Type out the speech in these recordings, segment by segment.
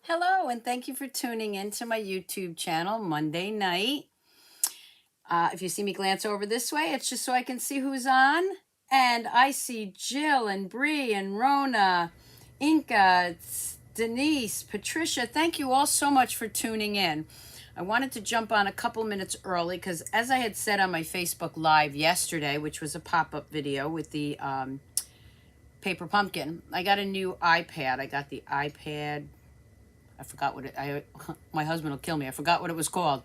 Hello, and thank you for tuning in to my YouTube channel Monday night. If you see me glance over this way, it's just so I can see who's on. And I see Jill and Bree and Rona, Inka, Denise, Patricia. Thank you all so much for tuning in. I wanted to jump on a couple minutes early because, as I had said on my Facebook Live yesterday, which was a pop-up video with the paper pumpkin, I got a new iPad. I got the iPad. I forgot what my husband will kill me. I forgot what it was called.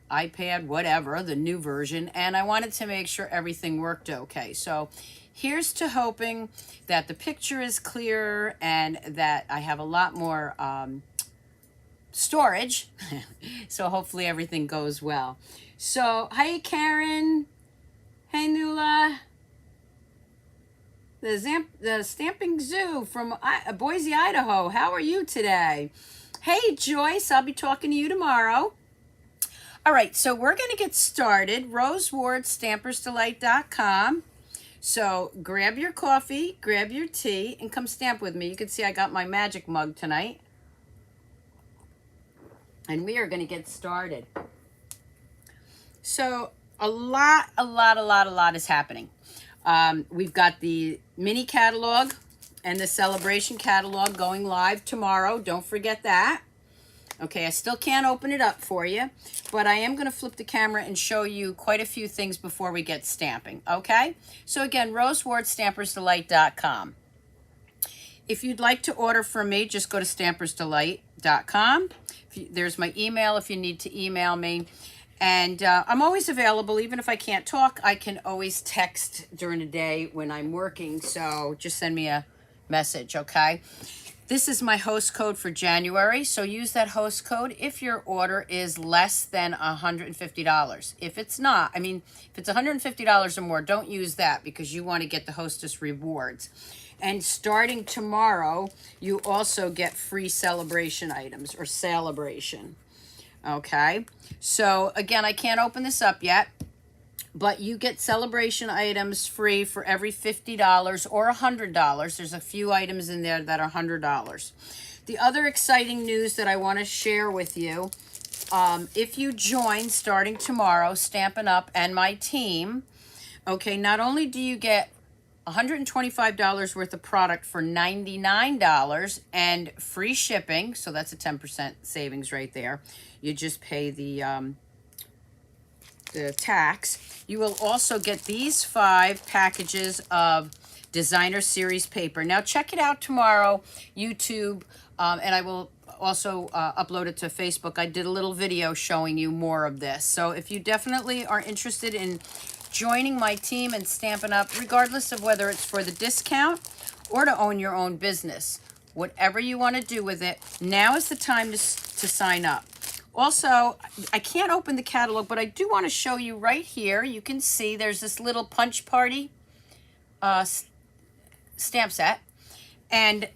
iPad, whatever, the new version. And I wanted to make sure everything worked okay. So here's to hoping that the picture is clearer and that I have a lot more storage. So hopefully everything goes well. So, hi Karen. Hey Nula. The Stamping Zoo from Boise, Idaho. How are you today? Hey, Joyce, I'll be talking to you tomorrow. All right, so we're going to get started. Rose Ward, StampersDelight.com. So grab your coffee, grab your tea, and come stamp with me. You can see I got my magic mug tonight. And we are going to get started. So a lot is happening. We've got the mini catalog and the celebration catalog going live tomorrow. Don't forget that. Okay, I still can't open it up for you, but I am going to flip the camera and show you quite a few things before we get stamping, okay? So again, Rose Ward, StampersDelight.com. If you'd like to order from me, just go to StampersDelight.com. There's my email if you need to email me. And I'm always available. Even if I can't talk, I can always text during the day when I'm working. So just send me a message, okay? This is my host code for January. So use that host code if your order is less than $150. If it's not, I mean, if it's $150 or more, don't use that because you want to get the hostess rewards. And starting tomorrow, you also get free celebration items or celebration. Okay, so again, I can't open this up yet, but you get celebration items free for every $50 or $100. There's a few items in there that are $100. The other exciting news that I want to share with you, if you join starting tomorrow, Stampin' Up! And my team, okay, not only do you get $125 worth of product for $99 and free shipping, so that's a 10% savings right there. You just pay the tax. You will also get these 5 packages of designer series paper. Now check it out tomorrow, YouTube, and I will also upload it to Facebook. I did a little video showing you more of this. So if you definitely are interested in joining my team and Stampin' Up, regardless of whether it's for the discount or to own your own business, whatever you want to do with it, now is the time to sign up. Also, I can't open the catalog, but I do want to show you right here. You can see there's this little Punch Party stamp set, and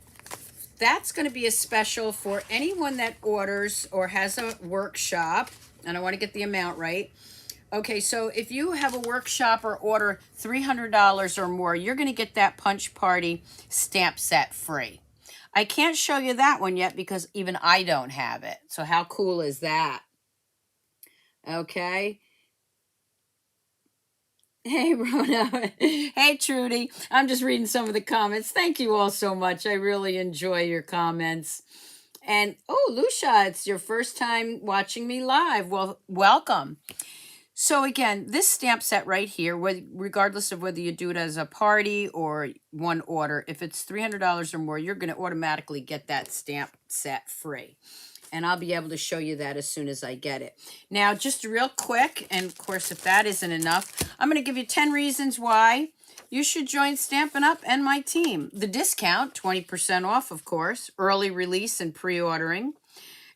that's going to be a special for anyone that orders or has a workshop, and I want to get the amount right. Okay, so if you have a workshop or order $300 or more, you're going to get that Punch Party stamp set free. I can't show you that one yet because even I don't have it. So how cool is that? Okay. Hey, Rona. Hey, Trudy. I'm just reading some of the comments. Thank you all so much. I really enjoy your comments. And, oh, Lucia, it's your first time watching me live. Well, welcome. So again, this stamp set right here, regardless of whether you do it as a party or one order, if it's $300 or more, you're going to automatically get that stamp set free. And I'll be able to show you that as soon as I get it. Now, just real quick, and of course, if that isn't enough, I'm going to give you 10 reasons why you should join Stampin' Up! And my team. The discount, 20% off, of course, early release and pre-ordering,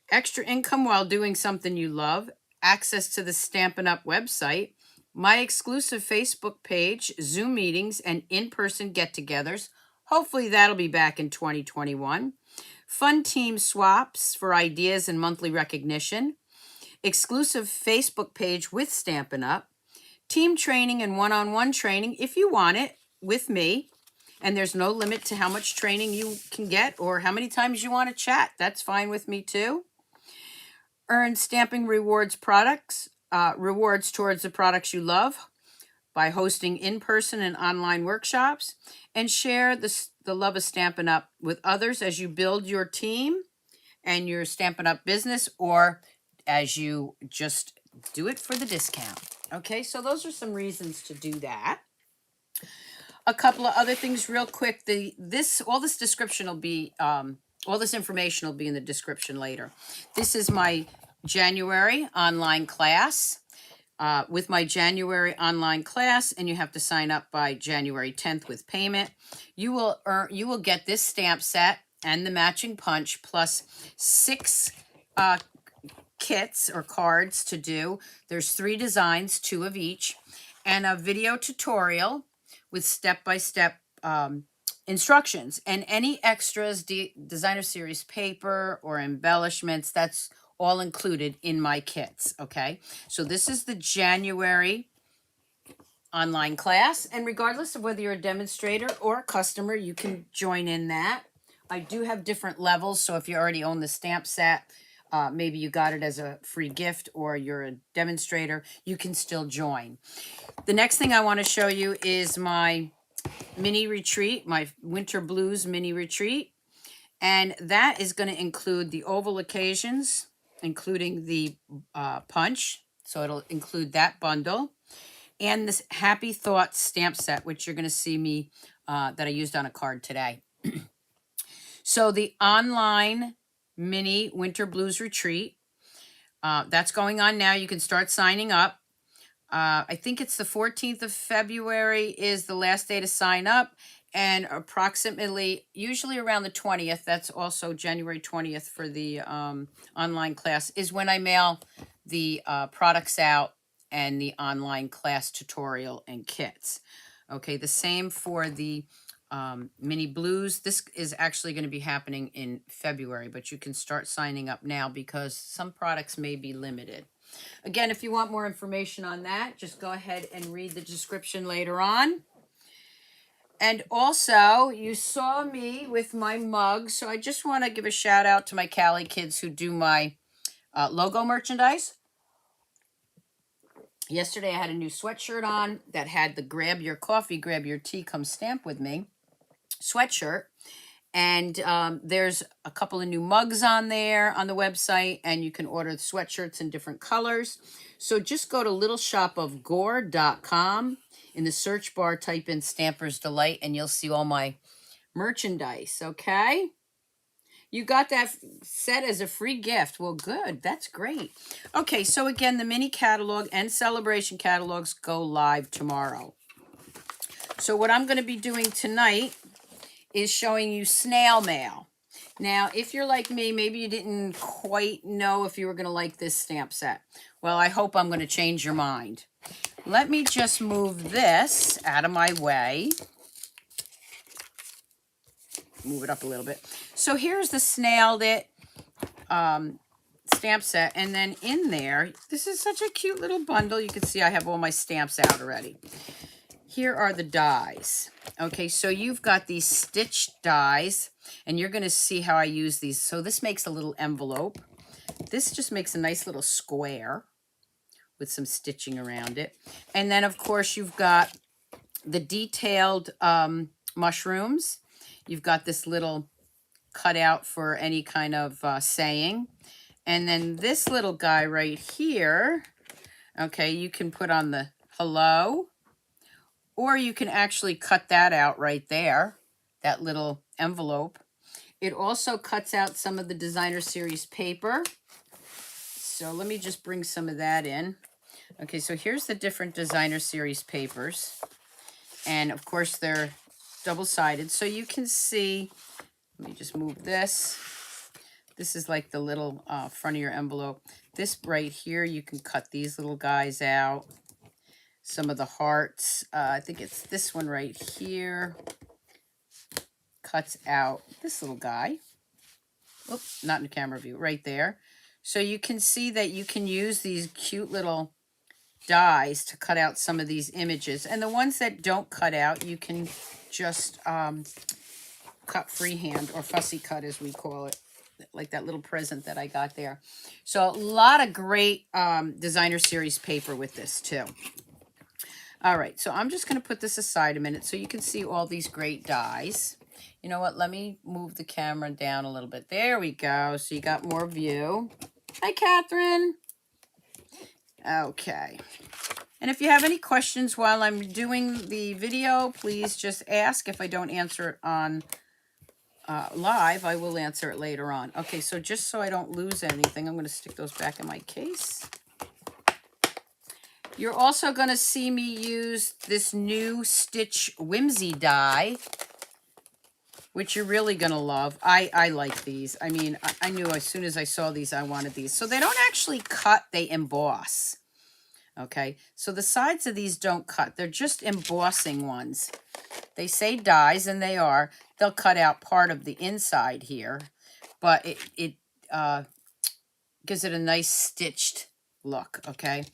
extra income while doing something you love, access to the Stampin' Up! Website, my exclusive Facebook page, Zoom meetings, and in-person get-togethers. Hopefully that'll be back in 2021. Fun team swaps for ideas and monthly recognition. Exclusive Facebook page with Stampin' Up! Team training and one-on-one training if you want it with me. And there's no limit to how much training you can get or how many times you want to chat. That's fine with me too. Earn stamping rewards rewards towards the products you love by hosting in-person and online workshops, and share the love of Stampin' Up! With others as you build your team and your Stampin' Up! Business, or as you just do it for the discount. Okay, so those are some reasons to do that. A couple of other things real quick. All this description will be, all this information will be in the description later. This is my January online class. With my January online class, and you have to sign up by January 10th with payment, you will get this stamp set and the matching punch plus 6 kits or cards to do. There's 3 designs, 2 of each, and a video tutorial with step-by-step instructions, and any extras, designer series paper or embellishments, that's all included in my kits. Okay, so this is the January online class, and regardless of whether you're a demonstrator or a customer, you can join in that. I do have different levels, so if you already own the stamp set, maybe you got it as a free gift, or you're a demonstrator, you can still join. The next thing I want to show you is my mini retreat, my Winter Blues mini retreat, and that is going to include the oval occasions, including the punch, so it'll include that bundle, and this Happy Thoughts stamp set, which you're going to see me, that I used on a card today. So the online mini Winter Blues retreat, that's going on now. You can start signing up. I think it's the 14th of February is the last day to sign up, and approximately, usually around the 20th, that's also January 20th for the online class, is when I mail the products out and the online class tutorial and kits. Okay, the same for the mini blues. This is actually going to be happening in February, but you can start signing up now because some products may be limited. Again, if you want more information on that, just go ahead and read the description later on. And also, you saw me with my mug, so I just want to give a shout out to my Cali kids who do my logo merchandise. Yesterday, I had a new sweatshirt on that had the grab your coffee, grab your tea, come stamp with me sweatshirt. And there's a couple of new mugs on there on the website, and you can order the sweatshirts in different colors. So just go to littleshopofgore.com. In the search bar, type in Stamper's Delight, and you'll see all my merchandise, okay? You got that set as a free gift. Well, good. That's great. Okay, so again, the mini catalog and celebration catalogs go live tomorrow. So what I'm going to be doing tonight is showing you Snail Mail. Now, if you're like me, maybe you didn't quite know if you were going to like this stamp set. Well, I hope I'm going to change your mind. Let me just move this out of my way. Move it up a little bit. So here's the Snailed It stamp set. And then in there, this is such a cute little bundle. You can see I have all my stamps out already. Here are the dies. Okay, so you've got these stitched dies, and you're going to see how I use these. So this makes a little envelope. This just makes a nice little square with some stitching around it. And then, of course, you've got the detailed mushrooms. You've got this little cutout for any kind of saying. And then this little guy right here, okay, you can put on the hello, or you can actually cut that out right there, that little envelope. It also cuts out some of the designer series paper. So let me just bring some of that in. Okay, so here's the different designer series papers. And of course they're double-sided. So you can see, let me just move this. This is like the little front of your envelope. This right here, you can cut these little guys out. Some of the hearts, I think it's this one right here. Cuts out this little guy. Oops, not in the camera view, right there. So you can see that you can use these cute little dies to cut out some of these images. And the ones that don't cut out, you can just cut freehand, or fussy cut as we call it, like that little present that I got there. So a lot of great designer series paper with this too. All right, so I'm just going to put this aside a minute so you can see all these great dies. You know what? Let me move the camera down a little bit. There we go. So you got more view. Hi, Catherine. Okay. And if you have any questions while I'm doing the video, please just ask. If I don't answer it on live, I will answer it later on. Okay, so just so I don't lose anything, I'm going to stick those back in my case. You're also going to see me use this new Stitch Whimsy die, which you're really going to love. I like these. I mean, I knew as soon as I saw these, I wanted these. So they don't actually cut, they emboss. Okay, so the sides of these don't cut. They're just embossing ones. They say dies, and they are. They'll cut out part of the inside here, but it gives it a nice stitched look, okay?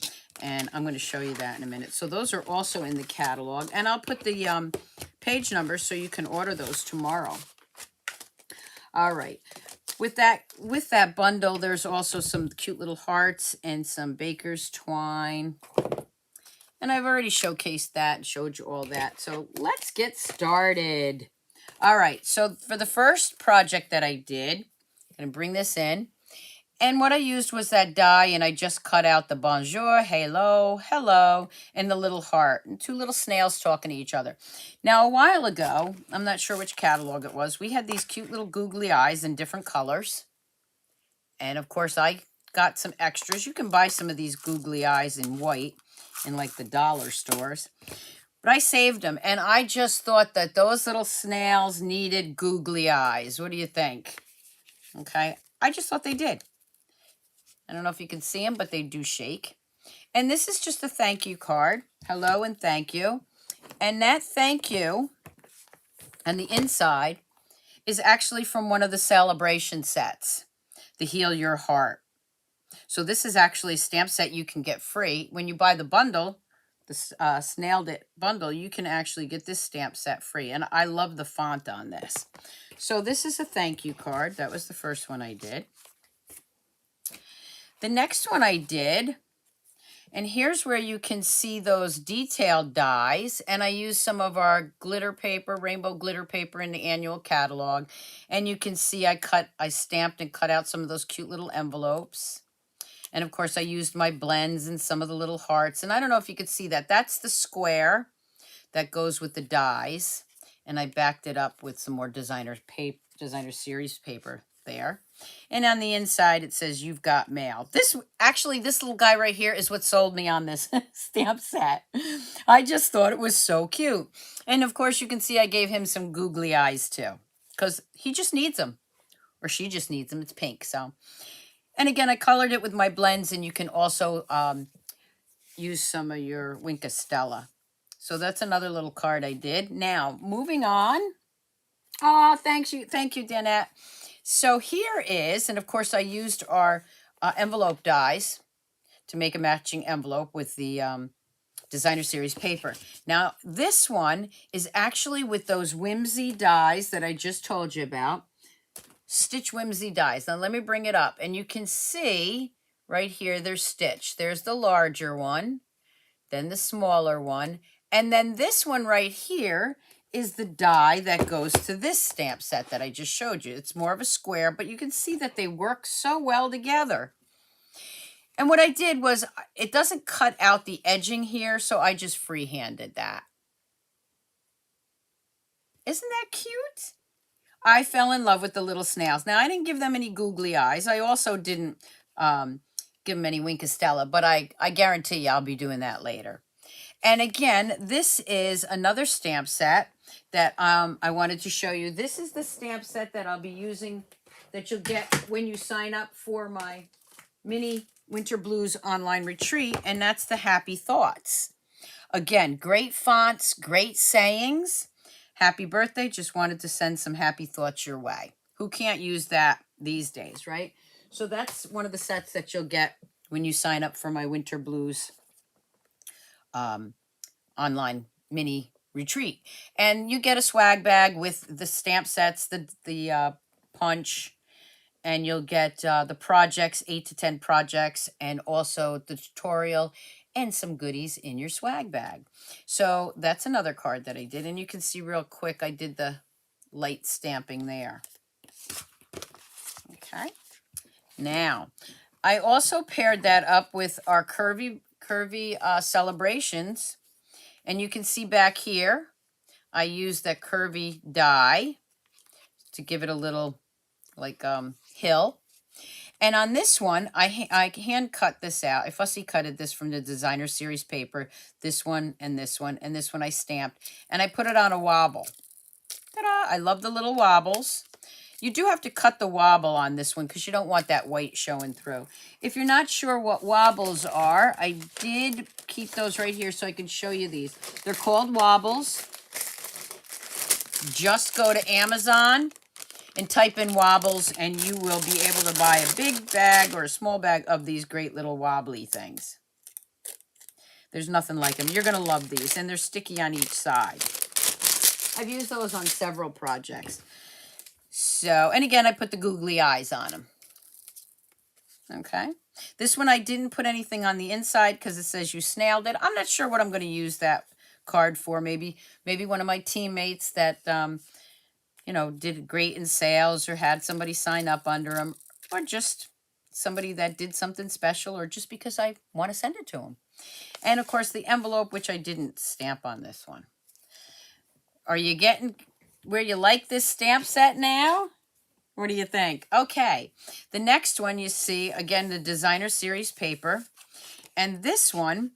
And I'm going to show you that in a minute. So those are also in the catalog, and I'll put the page numbers so you can order those tomorrow. All right. With that bundle, there's also some cute little hearts and some baker's twine. And I've already showcased that and showed you all that. So let's get started. All right. So for the first project that I did, I'm going to bring this in. And what I used was that die, and I just cut out the bonjour, hello, hello, and the little heart, and two little snails talking to each other. Now, a while ago, I'm not sure which catalog it was, we had these cute little googly eyes in different colors. And, of course, I got some extras. You can buy some of these googly eyes in white in, like, the dollar stores. But I saved them, and I just thought that those little snails needed googly eyes. What do you think? Okay, I just thought they did. I don't know if you can see them, but they do shake. And this is just a thank you card. Hello and thank you. And that thank you on the inside is actually from one of the celebration sets, the Heal Your Heart. So this is actually a stamp set you can get free. When you buy the bundle, the Snailed It bundle, you can actually get this stamp set free. And I love the font on this. So this is a thank you card. That was the first one I did. The next one I did, and here's where you can see those detailed dies, and I used some of our glitter paper, rainbow glitter paper in the annual catalog, and you can see I stamped and cut out some of those cute little envelopes. And of course I used my blends and some of the little hearts, and I don't know if you could see that. That's the square that goes with the dies, and I backed it up with some more designer series paper there. And on the inside, it says, you've got mail. This little guy right here is what sold me on this stamp set. I just thought it was so cute. And of course, you can see I gave him some googly eyes too, because he just needs them, or she just needs them. It's pink. So, and again, I colored it with my blends, and you can also use some of your Wink of Stella. So that's another little card I did. Now, moving on. Oh, thank you, Danette. So here is, and of course I used our envelope dies to make a matching envelope with the designer series paper. Now this one is actually with those Whimsy dies that I just told you about. Stitch Whimsy dies. Now let me bring it up, and you can see right here there's Stitch. There's the larger one, then the smaller one, and then this one right here is the die that goes to this stamp set that I just showed you. It's more of a square, but you can see that they work so well together. And what I did was, it doesn't cut out the edging here, so I just freehanded that. Isn't that cute? I fell in love with the little snails. Now, I didn't give them any googly eyes. I also didn't give them any Wink of Stella, but I guarantee you I'll be doing that later. And again, this is another stamp set that I wanted to show you. This is the stamp set that I'll be using, that you'll get when you sign up for my mini Winter Blues online retreat, and that's the Happy Thoughts. Again, great fonts, great sayings. Happy birthday, just wanted to send some happy thoughts your way. Who can't use that these days, right? So that's one of the sets that you'll get when you sign up for my Winter Blues online mini retreat. And you get a swag bag with the stamp sets, the punch, and you'll get the projects, 8 to 10 projects, and also the tutorial and some goodies in your swag bag. So that's another card that I did. And you can see real quick, I did the light stamping there. Okay. Now, I also paired that up with our curvy celebrations. And you can see back here, I used that curvy die to give it a little like hill. And on this one, I hand cut this out. I fussy cutted this from the designer series paper. This one and this one and this one I stamped. And I put it on a wobble. Ta-da! I love the little wobbles. You do have to cut the wobble on this one because you don't want that white showing through. If you're not sure what wobbles are, I did keep those right here so I can show you these. They're called wobbles. Just go to Amazon and type in wobbles and you will be able to buy a big bag or a small bag of these great little wobbly things. There's nothing like them. You're going to love these, and they're sticky on each side. I've used those on several projects. So, and again, I put the googly eyes on them. Okay. This one I didn't put anything on the inside because it says you snailed it. I'm not sure what I'm going to use that card for. Maybe one of my teammates that you know, did great in sales or had somebody sign up under them, or just somebody that did something special, or just because I want to send it to them. And of course the envelope, which I didn't stamp on this one. Are you getting where you like this stamp set now? What do you think? Okay, the next one you see, again, the designer series paper. And this one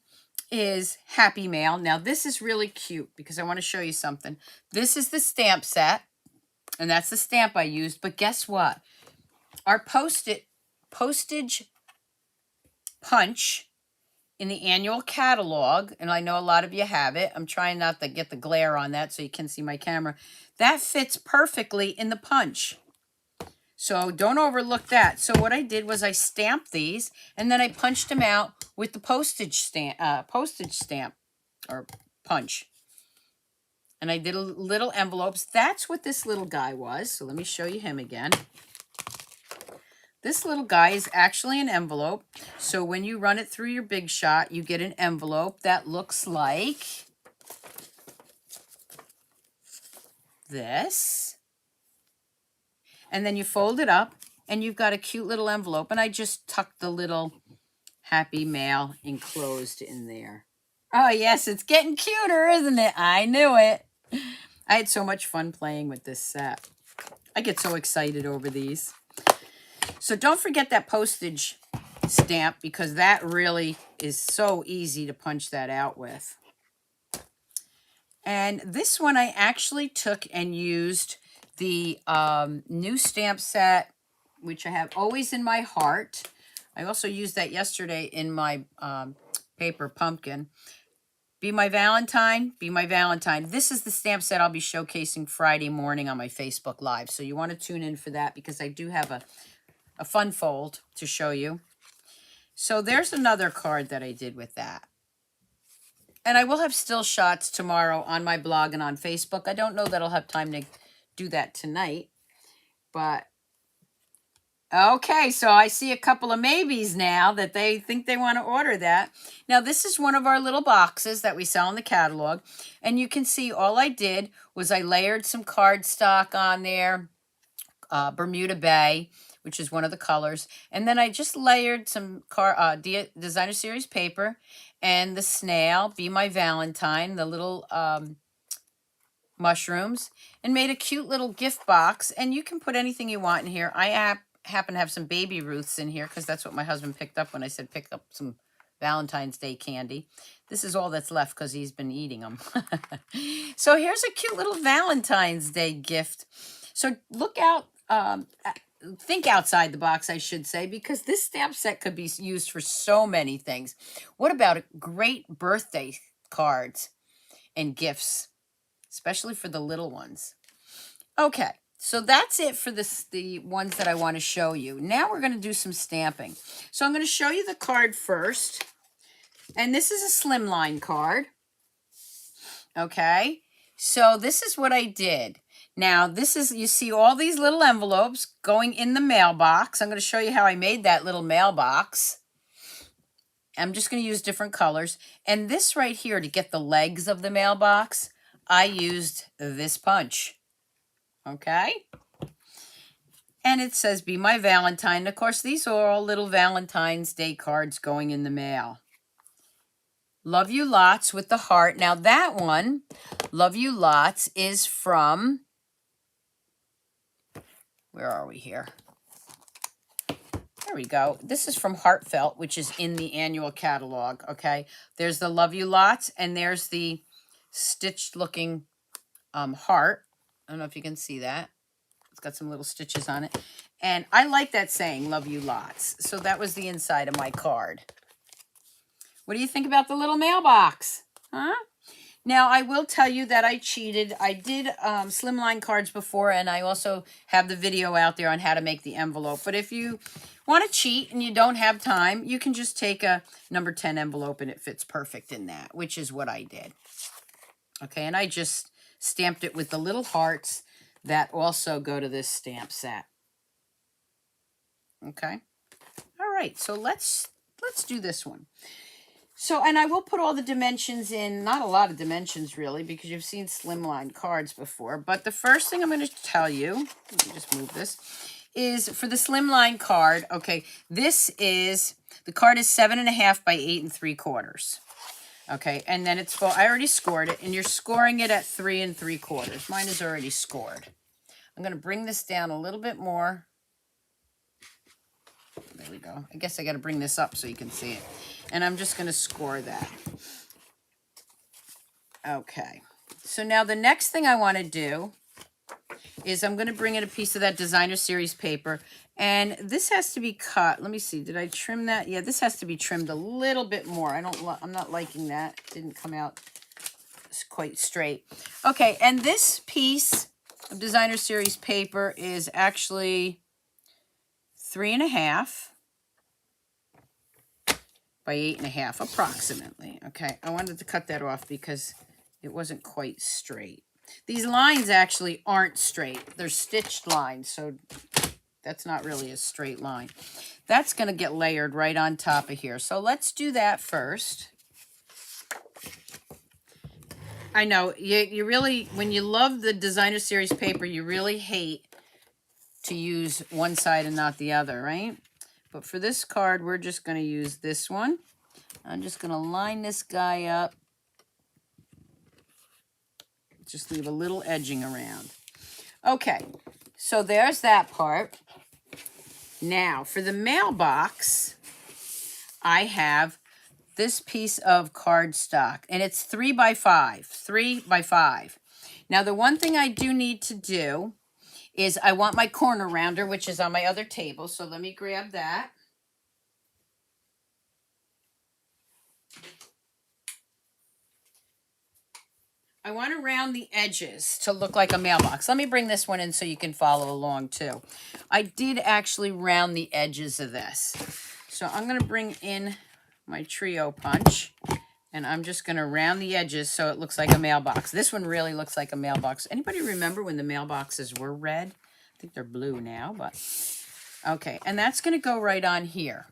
is Happy Mail. Now this is really cute because I want to show you something. This is the stamp set. And that's the stamp I used. But guess what? Our Postage Punch in the annual catalog, and I know a lot of you have it. I'm trying not to get the glare on that so you can see my camera. That fits perfectly in the punch. So don't overlook that. So what I did was I stamped these, and then I punched them out with the postage stamp or punch. And I did little envelopes. That's what this little guy was. So let me show you him again. This little guy is actually an envelope. So when you run it through your Big Shot, you get an envelope that looks like this. And then you fold it up and you've got a cute little envelope. And I just tucked the little Happy Mail enclosed in there. Oh, yes, it's getting cuter, isn't it? I knew it. I had so much fun playing with this set. I get so excited over these. So don't forget that postage stamp because that really is so easy to punch that out with. And this one I actually took and used the new stamp set, which I have always in my heart. I also used that yesterday in my paper pumpkin. Be My Valentine, Be My Valentine. This is the stamp set I'll be showcasing Friday morning on my Facebook Live. So you want to tune in for that because I do have a fun fold to show you. So there's another card that I did with that. And I will have still shots tomorrow on my blog and on Facebook. I don't know that I'll have time to do that tonight. But, okay, so I see a couple of maybes now that they think they want to order that. Now, this is one of our little boxes that we sell in the catalog. And you can see all I did was I layered some cardstock on there, Bermuda Bay, which is one of the colors. And then I just layered some designer series paper and the snail, Be My Valentine, the little mushrooms, and made a cute little gift box. And you can put anything you want in here. I happen to have some Baby Ruths in here because that's what my husband picked up when I said pick up some Valentine's Day candy. This is all that's left because he's been eating them. So here's a cute little Valentine's Day gift. So look out, think outside the box, I should say, because this stamp set could be used for so many things. What about great birthday cards and gifts, especially for the little ones? Okay, so that's it for the ones that I want to show you. Now we're going to do some stamping. So I'm going to show you the card first. And this is a slimline card. Okay, So this is what I did. Now, this is, you see all these little envelopes going in the mailbox. I'm going to show you how I made that little mailbox. I'm just going to use different colors. And this right here, to get the legs of the mailbox, I used this punch. Okay? And it says, "Be my Valentine." Of course, these are all little Valentine's Day cards going in the mail. Love you lots with the heart. Now that one, love you lots, is from, where are we here? There we go. This is from Heartfelt, which is in the annual catalog, okay? There's the love you lots, and there's the stitched looking heart. I don't know if you can see that. It's got some little stitches on it. And I like that saying, love you lots. So that was the inside of my card. What do you think about the little mailbox? Huh? Now, I will tell you that I cheated. I did slimline cards before, and I also have the video out there on how to make the envelope. But if you want to cheat and you don't have time, you can just take a number 10 envelope, and it fits perfect in that, which is what I did. Okay, and I just stamped it with the little hearts that also go to this stamp set. Okay. All right, so let's do this one. So, and I will put all the dimensions in, not a lot of dimensions really, because you've seen slimline cards before. But the first thing I'm going to tell you, let me just move this, is for the slimline card, okay, this is, the card is 7.5 by 8 3/4. Okay, and then it's full. I already scored it, and you're scoring it at 3 3/4. Mine is already scored. I'm going to bring this down a little bit more. There we go. I guess I got to bring this up so you can see it. And I'm just going to score that. Okay. So now the next thing I want to do is I'm going to bring in a piece of that designer series paper. And this has to be cut. Let me see. Did I trim that? Yeah, this has to be trimmed a little bit more. I'm not liking that. It didn't come out quite straight. Okay, and this piece of designer series paper is actually 3.5 by 8.5 approximately. Okay, I wanted to cut that off because it wasn't quite straight. These lines actually aren't straight. They're stitched lines, so that's not really a straight line. That's going to get layered right on top of here. So let's do that first. I know, you really, when you love the designer series paper, you really hate to use one side and not the other, right? But for this card, we're just going to use this one. I'm just going to line this guy up. Just leave a little edging around. Okay, so there's that part. Now, for the mailbox, I have this piece of cardstock, and it's 3 by 5. 3 by 5. Now, the one thing I do need to do is I want my corner rounder, which is on my other table. So let me grab that. I want to round the edges to look like a mailbox. Let me bring this one in so you can follow along too. I did actually round the edges of this. So I'm going to bring in my trio punch, and I'm just going to round the edges so it looks like a mailbox. This one really looks like a mailbox. Anybody remember when the mailboxes were red? I think they're blue now, but okay. And that's going to go right on here.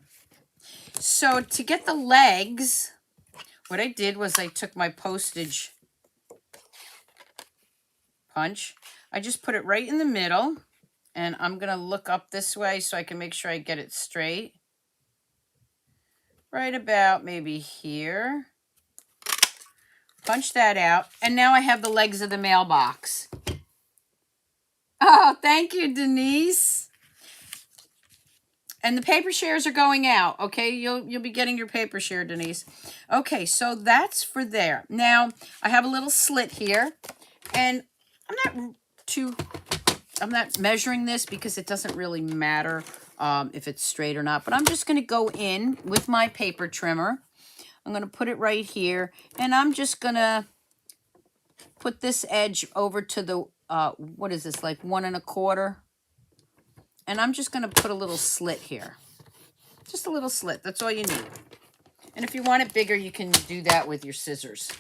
So to get the legs, what I did was I took my postage punch. I just put it right in the middle, and I'm going to look up this way so I can make sure I get it straight. Right about maybe here. Punch that out, and now I have the legs of the mailbox. Oh, thank you, Denise. And the paper shares are going out, okay? You'll be getting your paper share, Denise. Okay, so that's for there. Now, I have a little slit here, and I'm not measuring this because it doesn't really matter if it's straight or not, but I'm just going to go in with my paper trimmer. I'm going to put it right here, and I'm just going to put this edge over to the, what is this, like 1 1/4? And I'm just going to put a little slit here. Just a little slit. That's all you need. And if you want it bigger, you can do that with your scissors.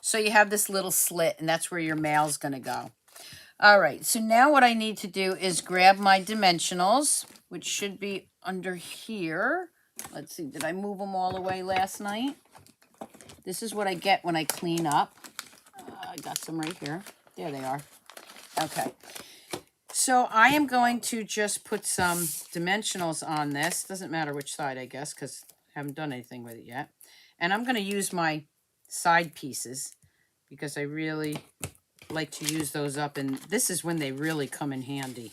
So you have this little slit, and that's where your mail's going to go. All right, so now what I need to do is grab my dimensionals, which should be under here. Let's see, did I move them all away last night? This is what I get when I clean up. I got some right here. There they are. Okay. So I am going to just put some dimensionals on this. Doesn't matter which side, I guess, because I haven't done anything with it yet. And I'm going to use my side pieces because I really like to use those up. And this is when they really come in handy.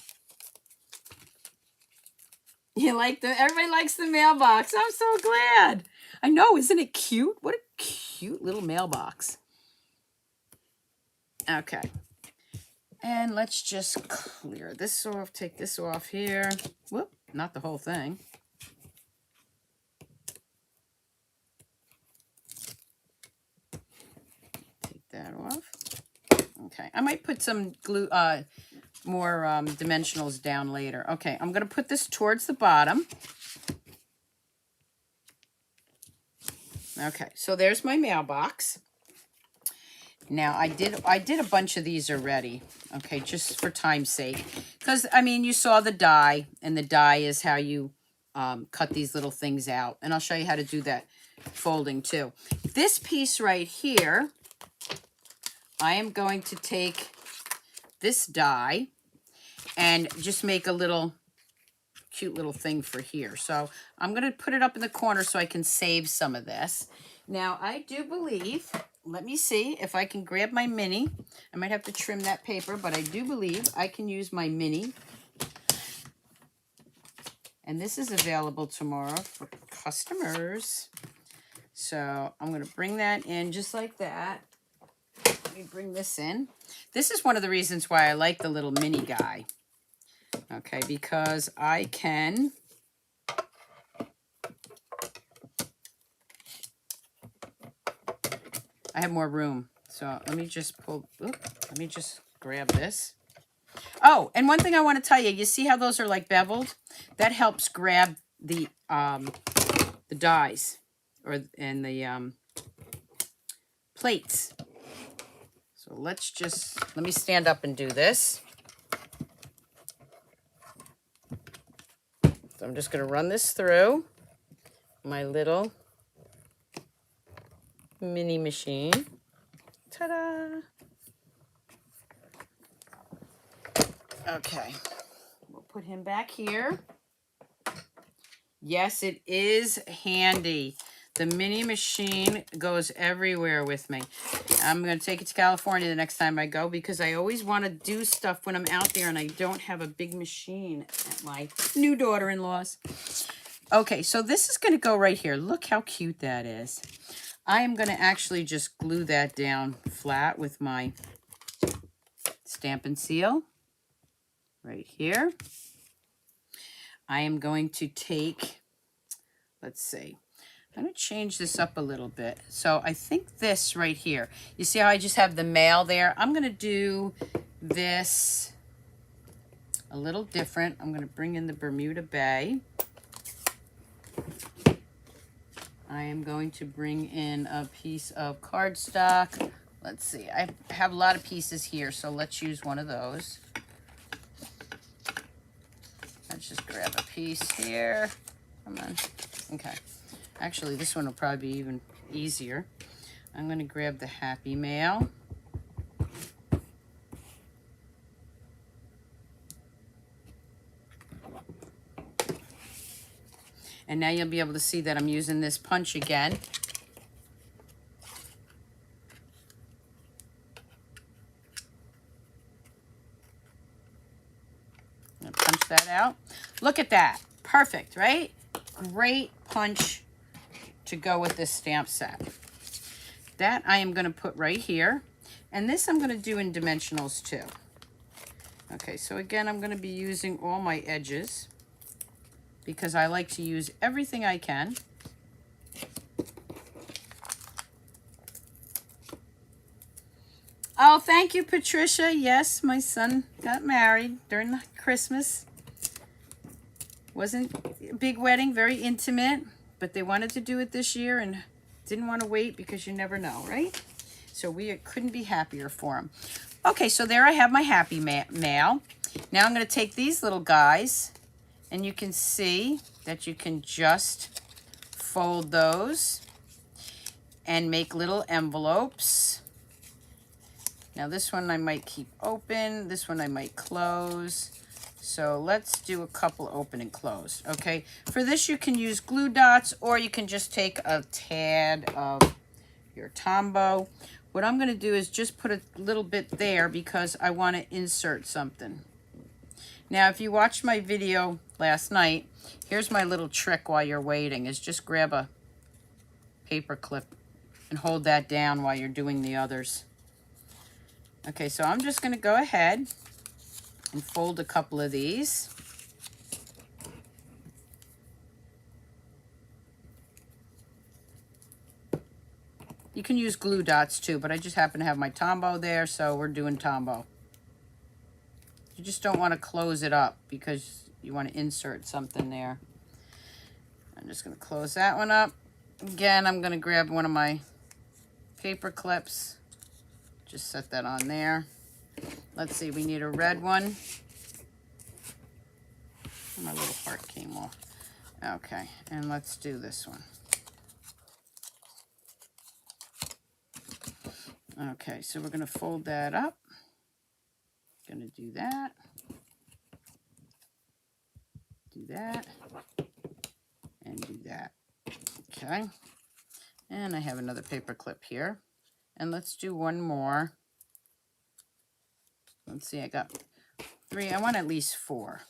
You like everybody likes the mailbox. I'm so glad. I know, isn't it cute? What a cute little mailbox. Okay. And let's just clear this off, take this off here. Whoop, not the whole thing. Take that off. Okay, I might put some glue, more dimensionals down later. Okay, I'm going to put this towards the bottom. Okay, so there's my mailbox. Now, I did a bunch of these already, okay, just for time's sake. Because, I mean, you saw the die, and the die is how you cut these little things out. And I'll show you how to do that folding, too. This piece right here, I am going to take this die and just make a little cute little thing for here. So I'm going to put it up in the corner so I can save some of this. Now, I do believe, let me see if I can grab my mini. I might have to trim that paper, but I do believe I can use my mini. And this is available tomorrow for customers. So I'm going to bring that in just like that. Let me bring this in. This is one of the reasons why I like the little mini guy. Okay, because I can I have more room. So let me just let me just grab this. Oh, and one thing I want to tell you, you see how those are like beveled? That helps grab the dies and the plates. So let me stand up and do this. So I'm just going to run this through my little mini machine. Ta-da! Okay, we'll put him back here. Yes, it is handy. The mini machine goes everywhere with me. I'm going to take it to California the next time I go because I always want to do stuff when I'm out there and I don't have a big machine at my new daughter-in-law's. Okay, so this is going to go right here. Look how cute that is. I am going to actually just glue that down flat with my Stampin' Seal right here. I am going to take, let's see, I'm going to change this up a little bit. So I think this right here, you see how I just have the mail there? I'm going to do this a little different. I'm going to bring in the Bermuda Bay. I am going to bring in a piece of cardstock. Let's see, I have a lot of pieces here, so let's use one of those. Let's just grab a piece here. Come on. Okay. Actually, this one will probably be even easier. I'm going to grab the Happy Mail. And now you'll be able to see that I'm using this punch again. I'm going to punch that out. Look at that. Perfect, right? Great punch to go with this stamp set. That I am going to put right here. And this I'm going to do in dimensionals too. Okay, so again, I'm going to be using all my edges because I like to use everything I can. Oh, thank you, Patricia. Yes, my son got married during the Christmas. Wasn't a big wedding, very intimate, but they wanted to do it this year and didn't want to wait because you never know, right? So we couldn't be happier for him. Okay, so there I have my happy mail. Now I'm going to take these little guys, and you can see that you can just fold those and make little envelopes. Now this one I might keep open, this one I might close. So let's do a couple open and close, okay? For this you can use glue dots, or you can just take a tad of your Tombow. What I'm gonna do is just put a little bit there because I wanna insert something. Now, if you watched my video last night, here's my little trick while you're waiting, is just grab a paper clip and hold that down while you're doing the others. Okay, so I'm just going to go ahead and fold a couple of these. You can use glue dots too, but I just happen to have my Tombow there, so we're doing Tombow. You just don't want to close it up because you want to insert something there. I'm just going to close that one up. Again, I'm going to grab one of my paper clips. Just set that on there. Let's see, we need a red one. My little heart came off. Okay, and let's do this one. Okay, so we're going to fold that up. Going to do that. Do that. And do that. Okay. And I have another paper clip here. And let's do one more. Let's see, I got 3. I want at least 4.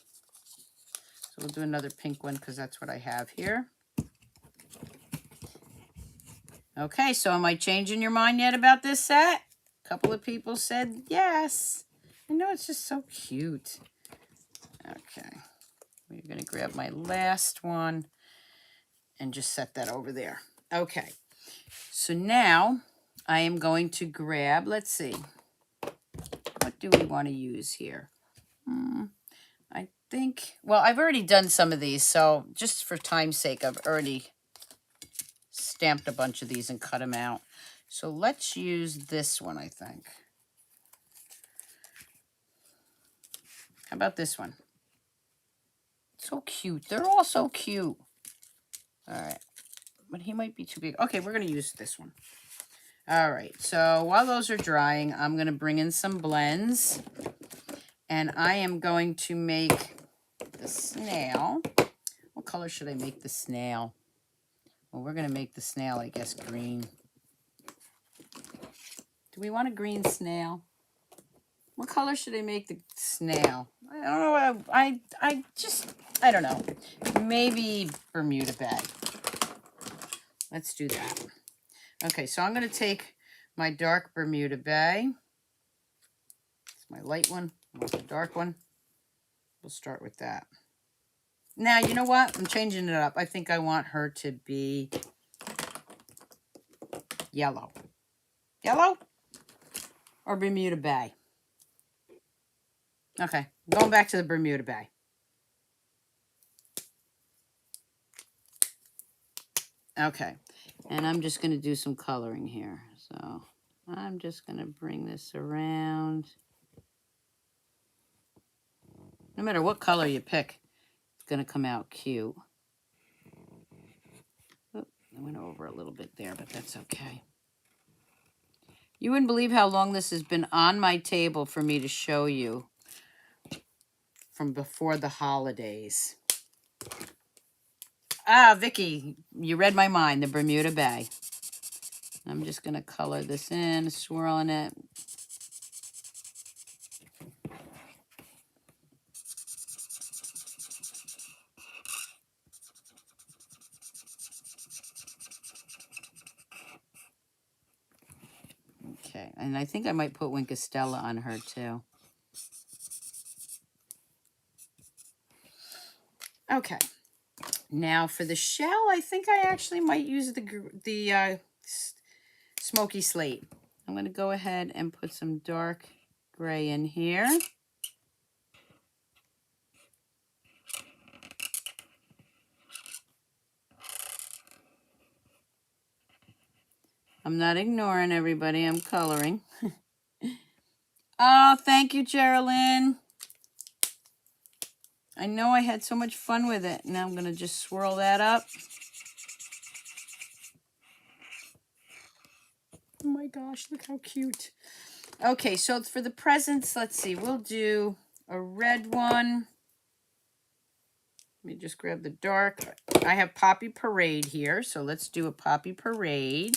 So we'll do another pink one because that's what I have here. Okay, so am I changing your mind yet about this set? A couple of people said yes. I know, it's just so cute. Okay, we're going to grab my last one and just set that over there. Okay, so now I am going to grab, let's see, what do we want to use here? I think, well, I've already done some of these, so just for time's sake, I've already stamped a bunch of these and cut them out. So let's use this one, I think. How about this one? So cute. They're all so cute. All right. But he might be too big. Okay, we're going to use this one. All right. So while those are drying, I'm going to bring in some blends. And I am going to make the snail. What color should I make the snail? Well, we're going to make the snail, I guess, green. Do we want a green snail? What color should I make the snail? I don't know. I don't know. Maybe Bermuda Bay. Let's do that. Okay, so I'm going to take my dark Bermuda Bay. It's my light one. I want the dark one. We'll start with that. Now, you know what? I'm changing it up. I think I want her to be yellow. Yellow or Bermuda Bay? Okay, going back to the Bermuda Bay. Okay, and I'm just going to do some coloring here. So I'm just going to bring this around. No matter what color you pick, it's going to come out cute. Oh, I went over a little bit there, but that's okay. You wouldn't believe how long this has been on my table for me to show you from before the holidays. Ah, Vicky, you read my mind, the Bermuda Bay. I'm just going to color this in, swirling it. Okay, and I think I might put Winkestella on her too. Okay, now for the shell, I think I actually might use the smoky slate. I'm going to go ahead and put some dark gray in here. I'm not ignoring everybody. I'm coloring. Oh, thank you, Geraldine. I know I had so much fun with it. Now I'm going to just swirl that up. Oh my gosh, look how cute. Okay, so for the presents, let's see. We'll do a red one. Let me just grab the dark. I have Poppy Parade here, so let's do a Poppy Parade.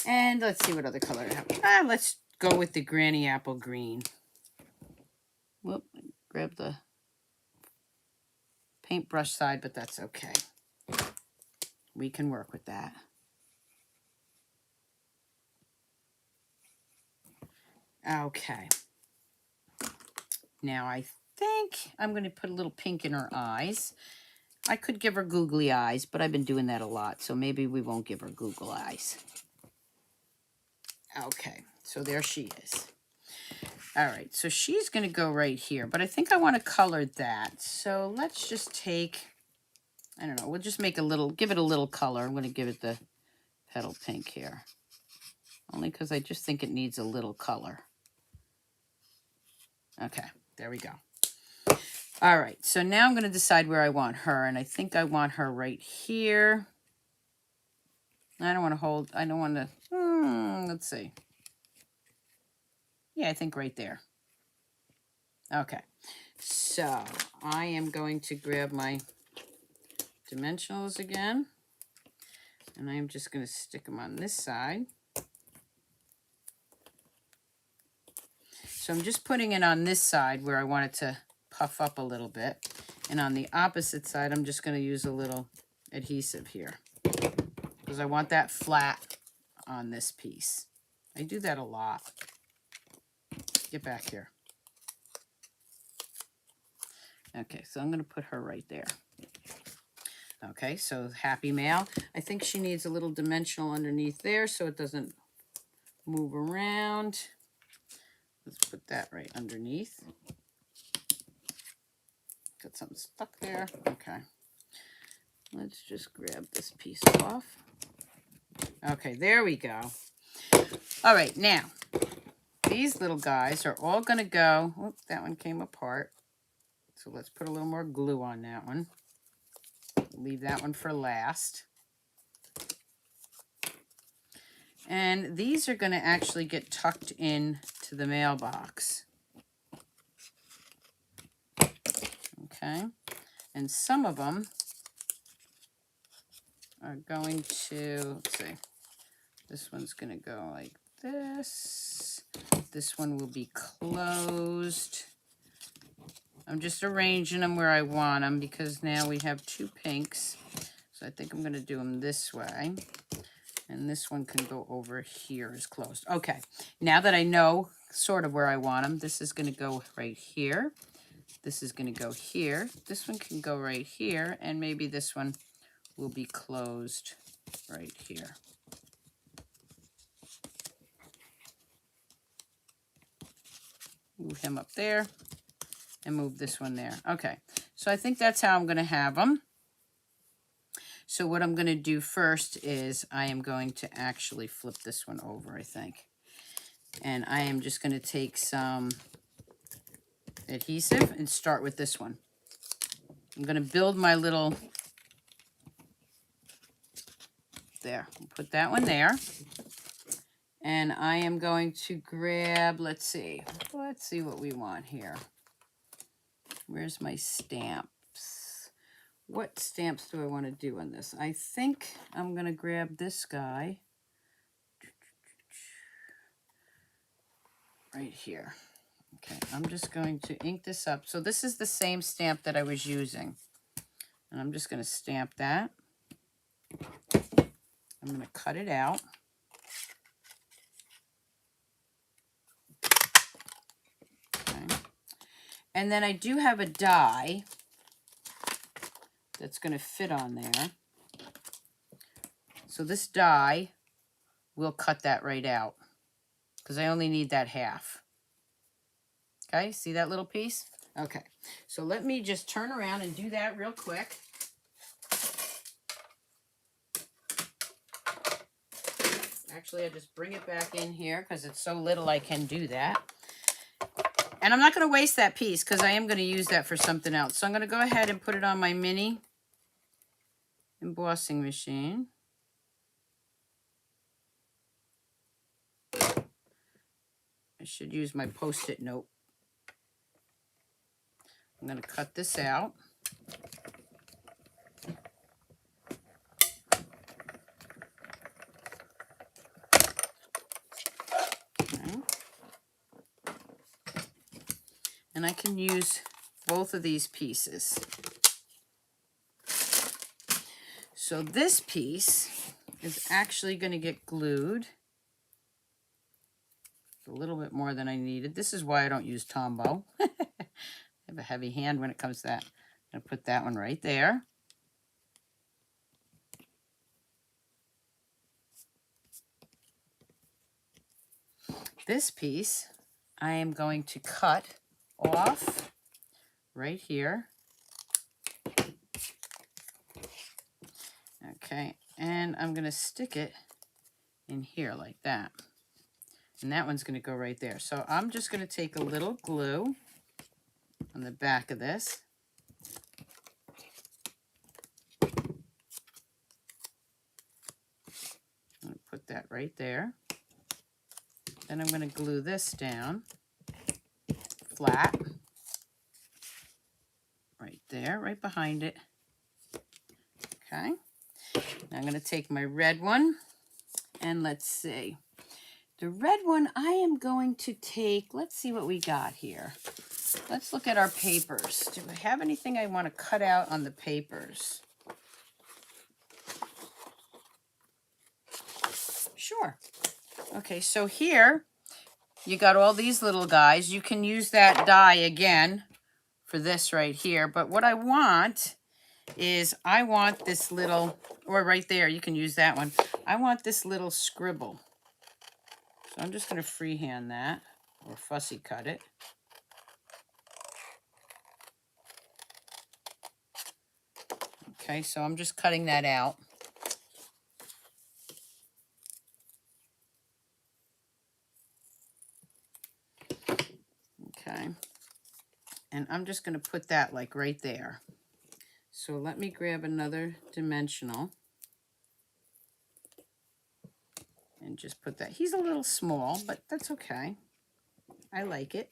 And let's see what other color I have. Let's go with the Granny Apple Green. Whoop, grab the paintbrush side, but that's okay. We can work with that. Okay. Now I think I'm going to put a little pink in her eyes. I could give her googly eyes, but I've been doing that a lot, so maybe we won't give her Google eyes. Okay, so there she is. All right, so she's going to go right here, but I think I want to color that. So let's just take, I don't know, we'll just make a little, give it a little color. I'm going to give it the petal pink here, only because I just think it needs a little color. Okay, there we go. All right, so now I'm going to decide where I want her, and I think I want her right here. I don't want to hold, I don't want to, let's see. Yeah, I think right there. Okay, so I am going to grab my dimensionals again, and I'm just going to stick them on this side. So I'm just putting it on this side where I want it to puff up a little bit, and on the opposite side I'm just going to use a little adhesive here because I want that flat on this piece. I do that a lot. Get back here. Okay, so I'm going to put her right there. Okay, so Happy Mail. I think she needs a little dimensional underneath there so it doesn't move around. Let's put that right underneath. Got something stuck there. Okay. Let's just grab this piece off. Okay, there we go. All right, now, these little guys are all going to go. Oops, that one came apart. So let's put a little more glue on that one. Leave that one for last. And these are going to actually get tucked in to the mailbox. Okay. And some of them are going to, let's see, this one's going to go like this. This one will be closed. I'm just arranging them where I want them because now we have two pinks. So I think I'm going to do them this way. And this one can go over here as closed. Okay, now that I know sort of where I want them, this is going to go right here. This is going to go here. This one can go right here. And maybe this one will be closed right here. Move him up there and move this one there. Okay, so I think that's how I'm going to have them. So what I'm going to do first is I am going to actually flip this one over, I think. And I am just going to take some adhesive and start with this one. I'm going to build my little, there, put that one there. And I am going to grab, let's see what we want here. Where's my stamps? What stamps do I want to do on this? I think I'm going to grab this guy right here. Okay, I'm just going to ink this up. So this is the same stamp that I was using. And I'm just going to stamp that. I'm going to cut it out. Okay. And then I do have a die that's going to fit on there. So this die will cut that right out because I only need that half. Okay, see that little piece? Okay, so let me just turn around and do that real quick. Actually, I just bring it back in here because it's so little I can do that. And I'm not going to waste that piece because I am going to use that for something else. So I'm going to go ahead and put it on my mini embossing machine. I should use my Post-it note. I'm going to cut this out. Okay. And I can use both of these pieces. So this piece is actually going to get glued. A little bit more than I needed. This is why I don't use Tombow. I have a heavy hand when it comes to that. I'm going to put that one right there. This piece I am going to cut off right here. Okay, and I'm going to stick it in here like that. And that one's going to go right there. So I'm just going to take a little glue on the back of this. I'm going to put that right there. Then I'm going to glue this down flat. Right there, right behind it. Okay. Now I'm going to take my red one. And let's see. The red one I am going to take, let's see what we got here. Let's look at our papers. Do I have anything I want to cut out on the papers? Sure. Okay, so here you got all these little guys. You can use that die again for this right here. But what I want is I want this little, or right there, you can use that one. I want this little scribble. So I'm just going to freehand that or fussy cut it. Okay, so I'm just cutting that out. Okay, and I'm just going to put that like right there. So let me grab another dimensional and just put that. He's a little small, but that's okay. I like it.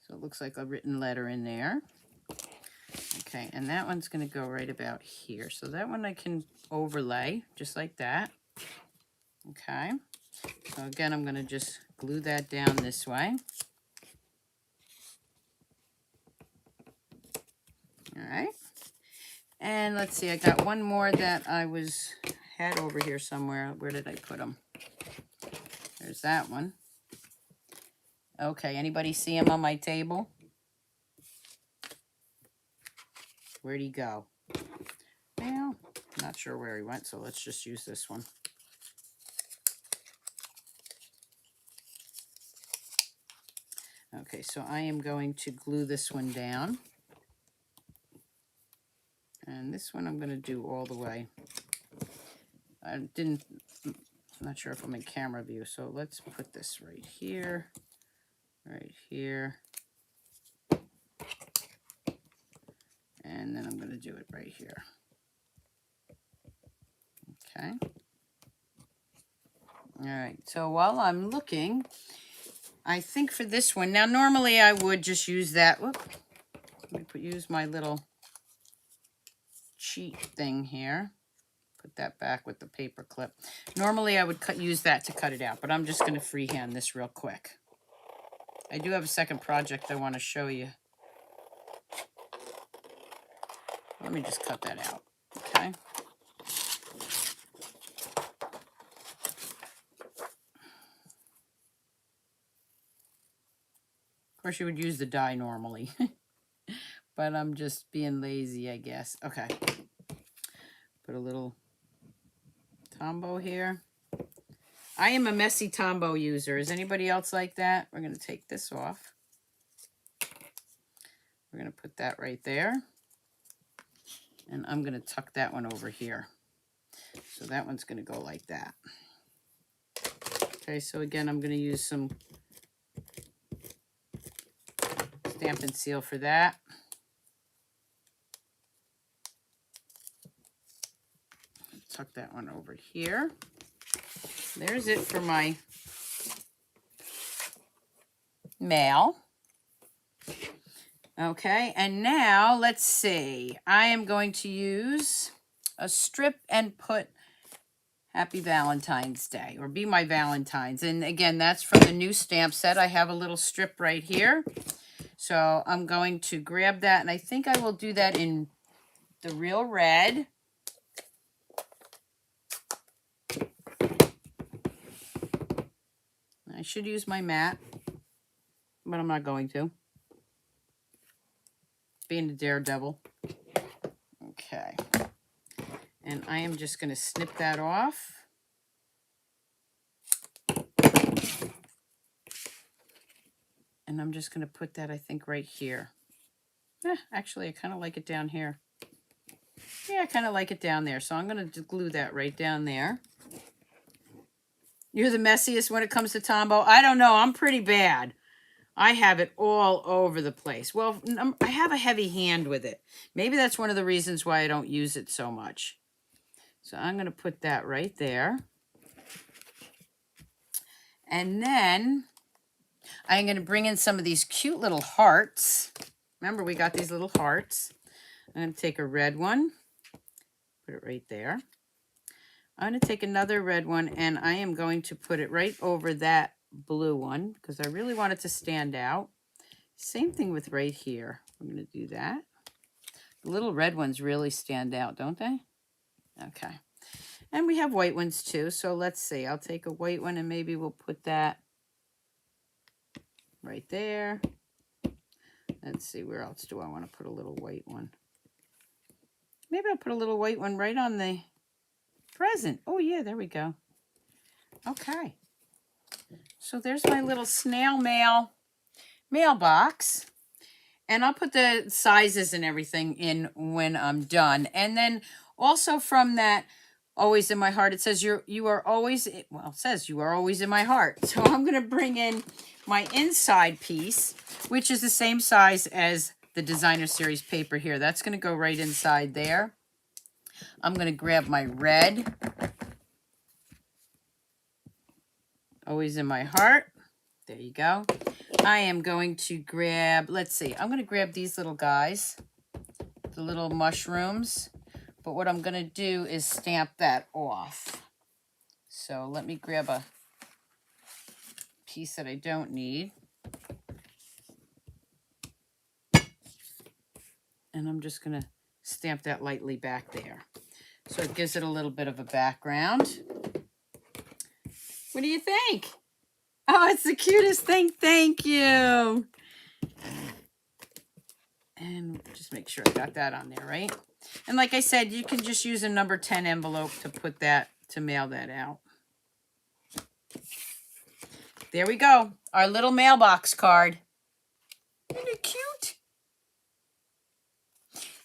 So it looks like a written letter in there. Okay, and that one's going to go right about here. So that one I can overlay just like that. Okay, so again, I'm going to just glue that down this way. All right, and let's see, I got one more that I had over here somewhere. Where did I put them? There's that one. Okay, anybody see him on my table? Where'd he go? Well, not sure where he went, so let's just use this one. Okay, so I am going to glue this one down. And this one I'm going to do all the way. I'm not sure if I'm in camera view, so let's put this right here, right here. And then I'm going to do it right here. Okay. All right, so while I'm looking, I think for this one, now normally I would just use that. Whoop, let me use my little cheat thing here. Put that back with the paper clip. Normally I would use that to cut it out, but I'm just going to freehand this real quick. I do have a second project I want to show you. Let me just cut that out, okay? course, you would use the die normally. But I'm just being lazy, I guess. Okay. Put a little Tombow here. I am a messy Tombow user. Is anybody else like that? We're going to take this off. We're going to put that right there. And I'm going to tuck that one over here. So that one's going to go like that. Okay, so again, I'm going to use some Stampin' Seal for that. Tuck that one over here. There's it for my mail. Okay, and now let's see. I am going to use a strip and put Happy Valentine's Day, or Be My Valentine's. And again, that's from the new stamp set. I have a little strip right here. So I'm going to grab that, and I think I will do that in the real red. I should use my mat, but I'm not going to. Being a daredevil. Okay. And I am just going to snip that off. And I'm just going to put that, I think, right here. Actually, I kind of like it down here. Yeah, I kind of like it down there. So I'm going to glue that right down there. You're the messiest when it comes to Tombow. I don't know. I'm pretty bad. I have it all over the place. Well, I have a heavy hand with it. Maybe that's one of the reasons why I don't use it so much. So I'm going to put that right there. And then I'm going to bring in some of these cute little hearts. Remember, we got these little hearts. I'm going to take a red one. Put it right there. I'm going to take another red one, and I am going to put it right over that blue one because I really want it to stand out. Same thing with right here. I'm going to do that. The little red ones really stand out, don't they? Okay. And we have white ones too, so let's see. I'll take a white one, and maybe we'll put that right there. Let's see, where else do I want to put a little white one? Maybe I'll put a little white one right on the present. Oh yeah, there we go. Okay. So there's my little snail mail mailbox. And I'll put the sizes and everything in when I'm done. And then also from that Always in My Heart, it says you are always, well, it says you are always in my heart. So I'm going to bring in my inside piece, which is the same size as the Designer Series paper here. That's going to go right inside there. I'm going to grab my red. Always in My Heart. There you go. I am going to grab, let's see, I'm going to grab these little guys, the little mushrooms. But what I'm going to do is stamp that off. So let me grab a piece that I don't need. And I'm just going to stamp that lightly back there. So it gives it a little bit of a background. What do you think? Oh, it's the cutest thing. Thank you. And just make sure I got that on there, right? And like I said, you can just use a number 10 envelope to put that, to mail that out. There we go. Our little mailbox card. Isn't it cute?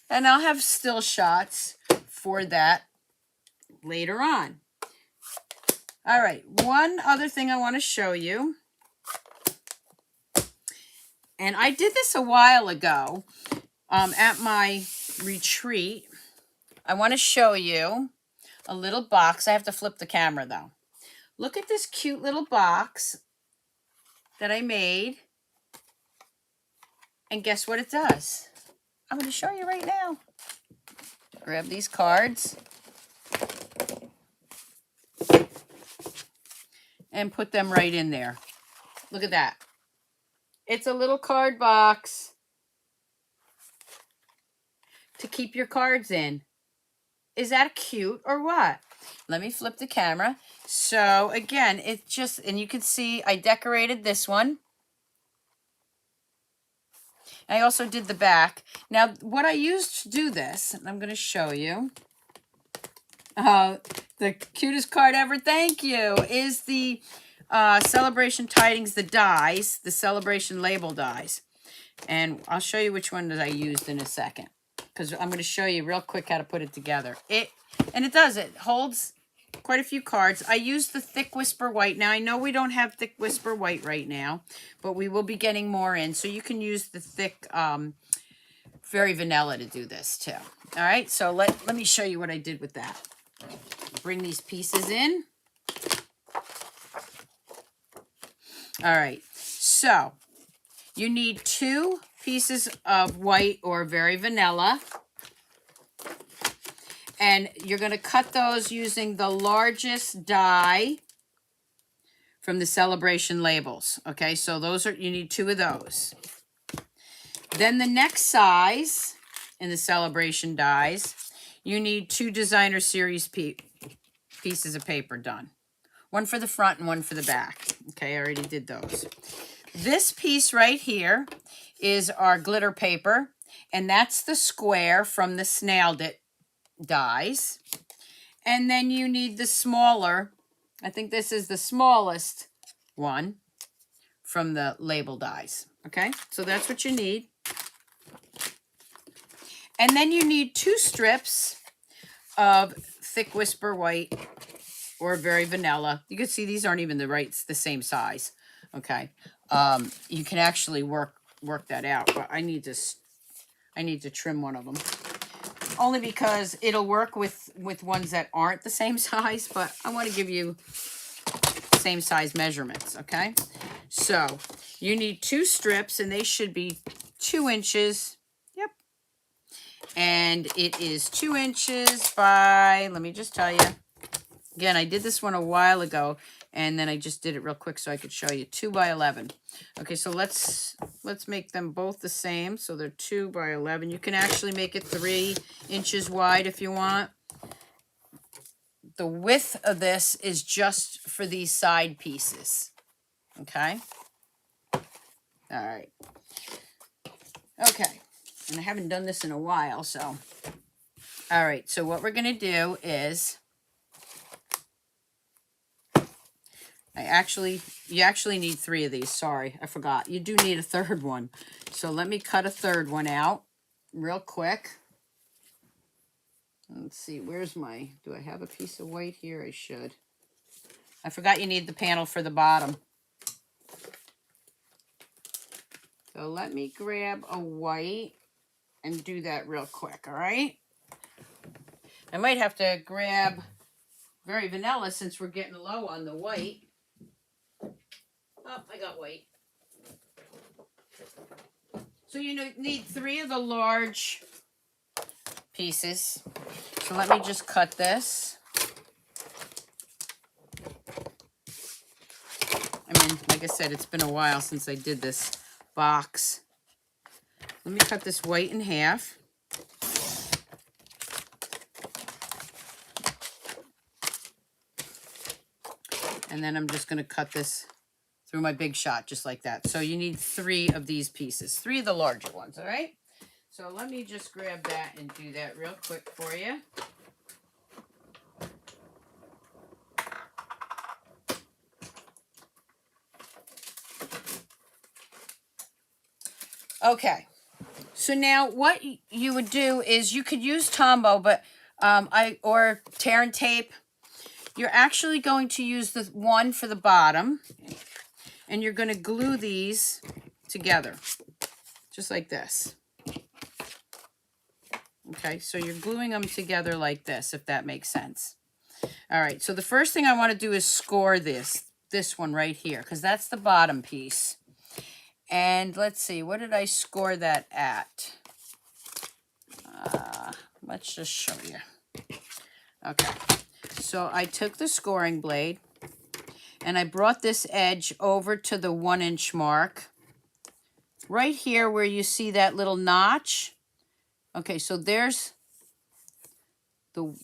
And I'll have still shots for that later on. All right, one other thing I want to show you. And I did this a while ago at my retreat. I want to show you a little box. I have to flip the camera though. Look at this cute little box that I made. And guess what it does? I'm going to show you right now. Grab these cards and put them right in there. Look at that. It's a little card box to keep your cards in. Is that cute or what? Let me flip the camera. So again, it's just, and you can see I decorated this one. I also did the back. Now, what I used to do this, and I'm going to show you. The cutest card ever, thank you, is the Celebration Tidings, the dies, the Celebration label dies. And I'll show you which one that I used in a second, because I'm going to show you real quick how to put it together. It holds quite a few cards. I used the Thick Whisper White. Now, I know we don't have Thick Whisper White right now, but we will be getting more in. So you can use the thick, very vanilla to do this too. All right, so let me show you what I did with that. Bring these pieces in. All right, so you need 2 pieces of white or very vanilla. And you're going to cut those using the largest die from the Celebration labels. Okay, so you need 2 of those. Then the next size in the Celebration dies, you need 2 designer series pieces of paper done. One for the front and one for the back. Okay, I already did those. This piece right here is our glitter paper, and that's the square from the Snailed It dies. And then you need the smaller, I think this is the smallest one from the label dies. Okay, so that's what you need. And then you need 2 strips of Thick Whisper White or very vanilla. You can see these aren't even the same size. Okay, you can actually work that out, but I need to trim one of them, only because it'll work with ones that aren't the same size, but I want to give you same size measurements. Okay, so you need 2 strips, and they should be 2 inches. Yep, and it is 2 inches by, let me just tell you again, I did this one a while ago, and then I just did it real quick so I could show you. 2 by 11. Okay, so let's make them both the same. So they're 2 by 11. You can actually make it 3 inches wide if you want. The width of this is just for these side pieces. Okay? All right. Okay. And I haven't done this in a while, so. All right, so what we're going to do is, you actually need 3 of these. Sorry, I forgot. You do need a 3rd one. So let me cut a 3rd one out real quick. Let's see, do I have a piece of white here? I should. I forgot you need the panel for the bottom. So let me grab a white and do that real quick, all right? I might have to grab very vanilla since we're getting low on the white. Oh, I got white. So you need 3 of the large pieces. So let me just cut this. I mean, like I said, it's been a while since I did this box. Let me cut this white in half. And then I'm just going to cut this through my Big Shot, just like that. So you need 3 of these pieces, 3 of the larger ones, all right? So let me just grab that and do that real quick for you. Okay, so now what you would do is you could use Tombow, but or tear and tape. You're actually going to use the one for the bottom, and you're going to glue these together, just like this. Okay, so you're gluing them together like this, if that makes sense. All right, so the first thing I want to do is score this one right here, because that's the bottom piece. And let's see, what did I score that at? Let's just show you. Okay, so I took the scoring blade, and I brought this edge over to the 1-inch mark. Right here where you see that little notch. Okay, so there's the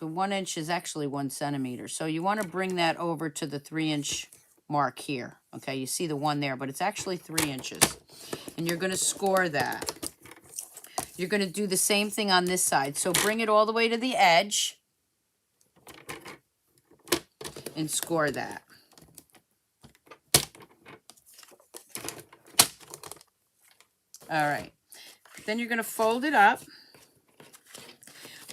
1 inch is actually 1 centimeter. So you want to bring that over to the 3-inch mark here. Okay, you see the one there, but it's actually 3 inches. And you're going to score that. You're going to do the same thing on this side. So bring it all the way to the edge and score that. All right. Then you're going to fold it up.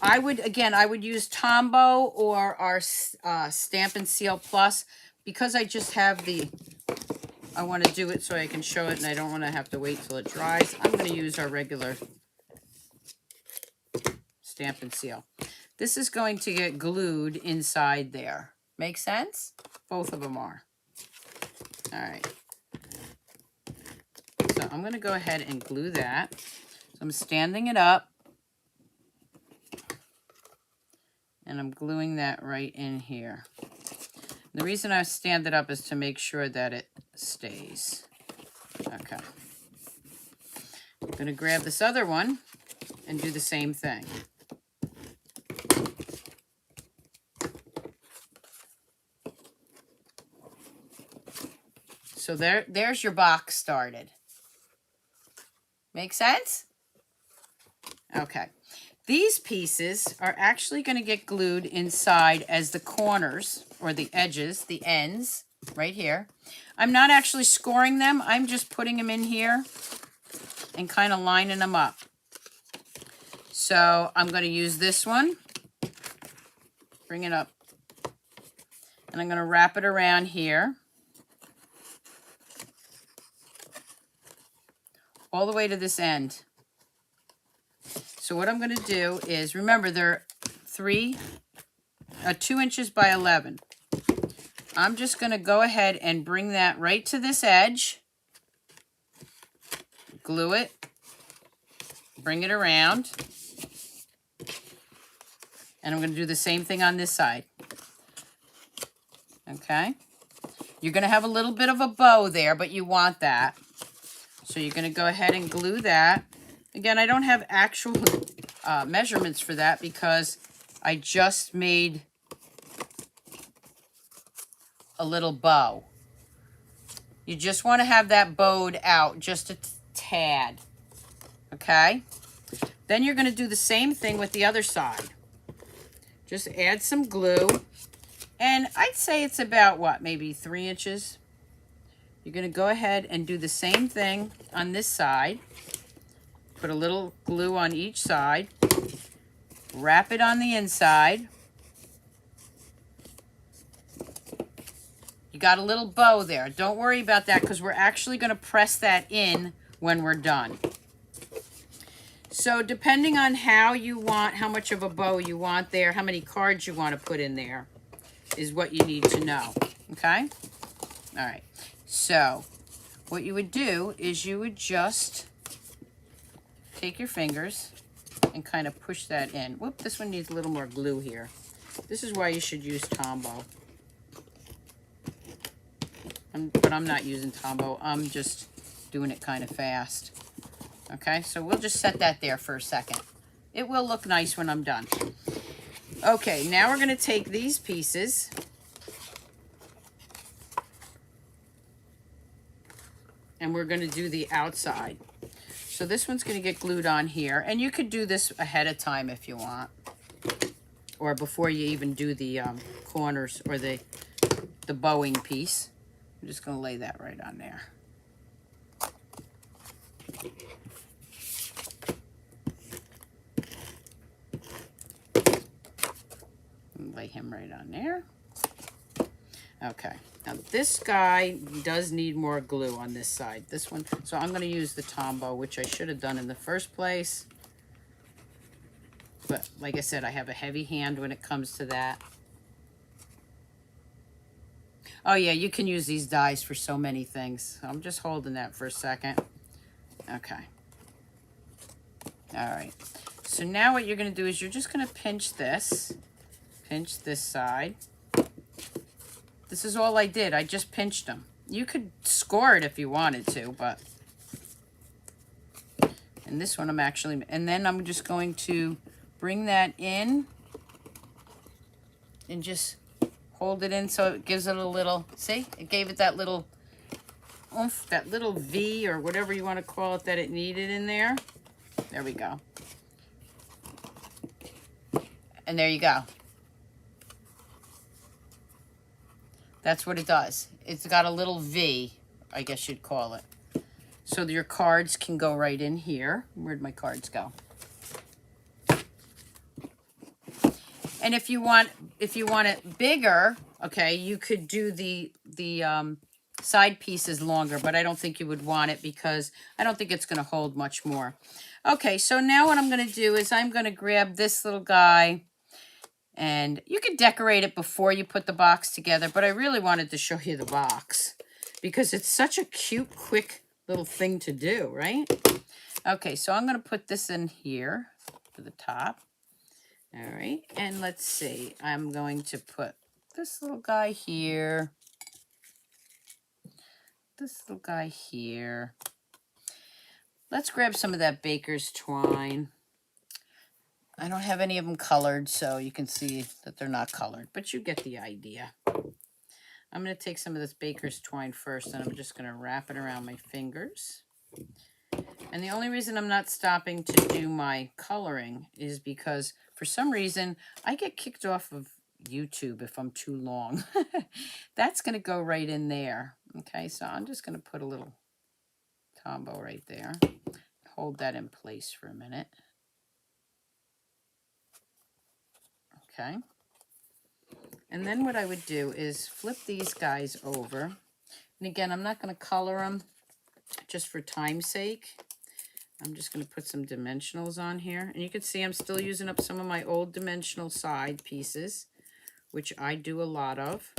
I would use Tombow or our Stampin' Seal Plus because I just have I want to do it so I can show it and I don't want to have to wait till it dries. I'm going to use our regular Stampin' Seal. This is going to get glued inside there. Make sense? Both of them are. All right. So I'm going to go ahead and glue that. So I'm standing it up. And I'm gluing that right in here. The reason I stand it up is to make sure that it stays. Okay. I'm going to grab this other one and do the same thing. So there's your box started. Make sense? Okay. These pieces are actually going to get glued inside as the corners or the edges, the ends, right here. I'm not actually scoring them. I'm just putting them in here and kind of lining them up. So I'm going to use this one. Bring it up. And I'm going to wrap it around here. All the way to this end. So what I'm going to do is, remember they're 2 inches by 11. I'm just going to go ahead and bring that right to this edge. Glue it. Bring it around. And I'm going to do the same thing on this side. Okay. You're going to have a little bit of a bow there, but you want that. So you're going to go ahead and glue that. Again, I don't have actual measurements for that because I just made a little bow. You just want to have that bowed out just a tad. Okay? Then you're going to do the same thing with the other side. Just add some glue. And I'd say it's about, what, maybe 3 inches? You're going to go ahead and do the same thing on this side. Put a little glue on each side. Wrap it on the inside. You got a little bow there. Don't worry about that because we're actually going to press that in when we're done. So depending on how much of a bow you want there, how many cards you want to put in there is what you need to know. Okay? All right. So what you would do is you would just take your fingers and kind of push that in. Whoop, this one needs a little more glue here. This is why you should use Tombow. But I'm not using Tombow. I'm just doing it kind of fast. Okay, so we'll just set that there for a second. It will look nice when I'm done. Okay, now we're going to take these pieces and we're going to do the outside. So this one's going to get glued on here. And you could do this ahead of time if you want. Or before you even do the corners or the bowing piece. I'm just going to lay that right on there. Lay him right on there. Okay. Now this guy does need more glue on this side. This one. So I'm going to use the Tombow, which I should have done in the first place. But like I said, I have a heavy hand when it comes to that. Oh yeah, you can use these dies for so many things. I'm just holding that for a second. Okay. All right. So now what you're going to do is you're just going to pinch this side. This is all I did. I just pinched them. You could score it if you wanted to, but... And this one I'm actually... And then I'm just going to bring that in and just hold it in so it gives it a little, see? It gave it that little oomph, that little V or whatever you want to call it that it needed in there. There we go. And there you go. That's what it does. It's got a little V, I guess you'd call it. So your cards can go right in here. Where'd my cards go? And if you want it bigger, okay, you could do the side pieces longer, but I don't think you would want it because I don't think it's going to hold much more. Okay, so now what I'm going to do is I'm going to grab this little guy, and you can decorate it before you put the box together, but I really wanted to show you the box because it's such a cute, quick little thing to do, right? Okay, so I'm going to put this in here to the top. All right, and let's see. I'm going to put this little guy here. This little guy here. Let's grab some of that baker's twine. I don't have any of them colored, so you can see that they're not colored, but you get the idea. I'm going to take some of this baker's twine first, and I'm just going to wrap it around my fingers. And the only reason I'm not stopping to do my coloring is because for some reason I get kicked off of YouTube if I'm too long. That's going to go right in there. Okay, so I'm just going to put a little combo right there. Hold that in place for a minute. Okay. And then what I would do is flip these guys over. And again, I'm not going to color them just for time's sake. I'm just going to put some dimensionals on here. And you can see I'm still using up some of my old dimensional side pieces, which I do a lot of.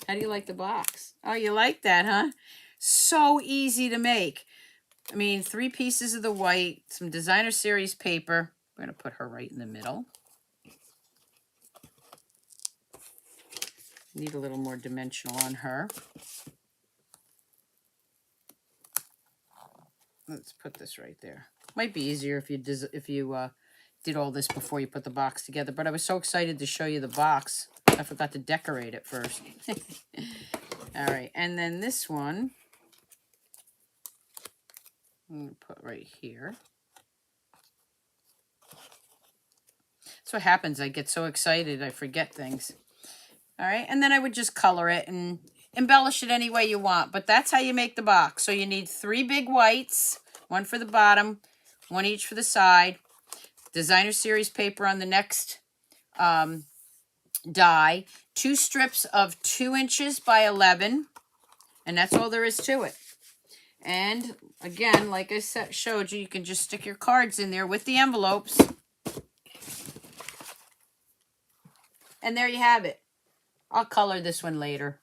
How do you like the box? Oh, you like that, huh? So easy to make. I mean, 3 pieces of the white, some designer series paper. We're going to put her right in the middle. Need a little more dimensional on her. Let's put this right there. Might be easier if you did all this before you put the box together, but I was so excited to show you the box. I forgot to decorate it first. All right, and then this one, I'm going to put right here. That's what happens. I get so excited, I forget things. All right, and then I would just color it and embellish it any way you want, but that's how you make the box. So you need 3 big whites, 1 for the bottom, 1 each for the side, designer series paper on the next die, 2 strips of 2 inches by 11, and that's all there is to it. And again, like I showed you, you can just stick your cards in there with the envelopes. And there you have it. I'll color this one later.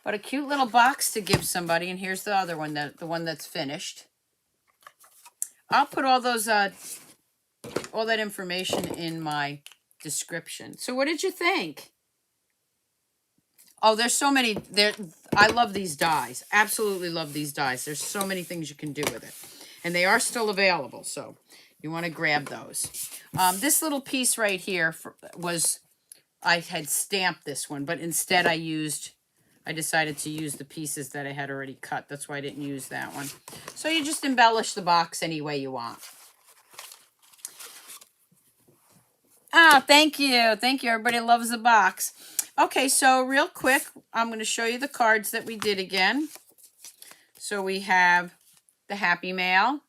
But a cute little box to give somebody. And here's the other one, the one that's finished. I'll put all those, all that information in my description. So what did you think? Oh, there's so many. I love these dies. Absolutely love these dies. There's so many things you can do with it. And they are still available. So you want to grab those. This little piece right here I had stamped this one, but instead I decided to use the pieces that I had already cut. That's why I didn't use that one. So you just embellish the box any way you want. Ah, thank you. Thank you. Everybody loves the box. Okay, so real quick, I'm going to show you the cards that we did again. So we have the Happy Mail.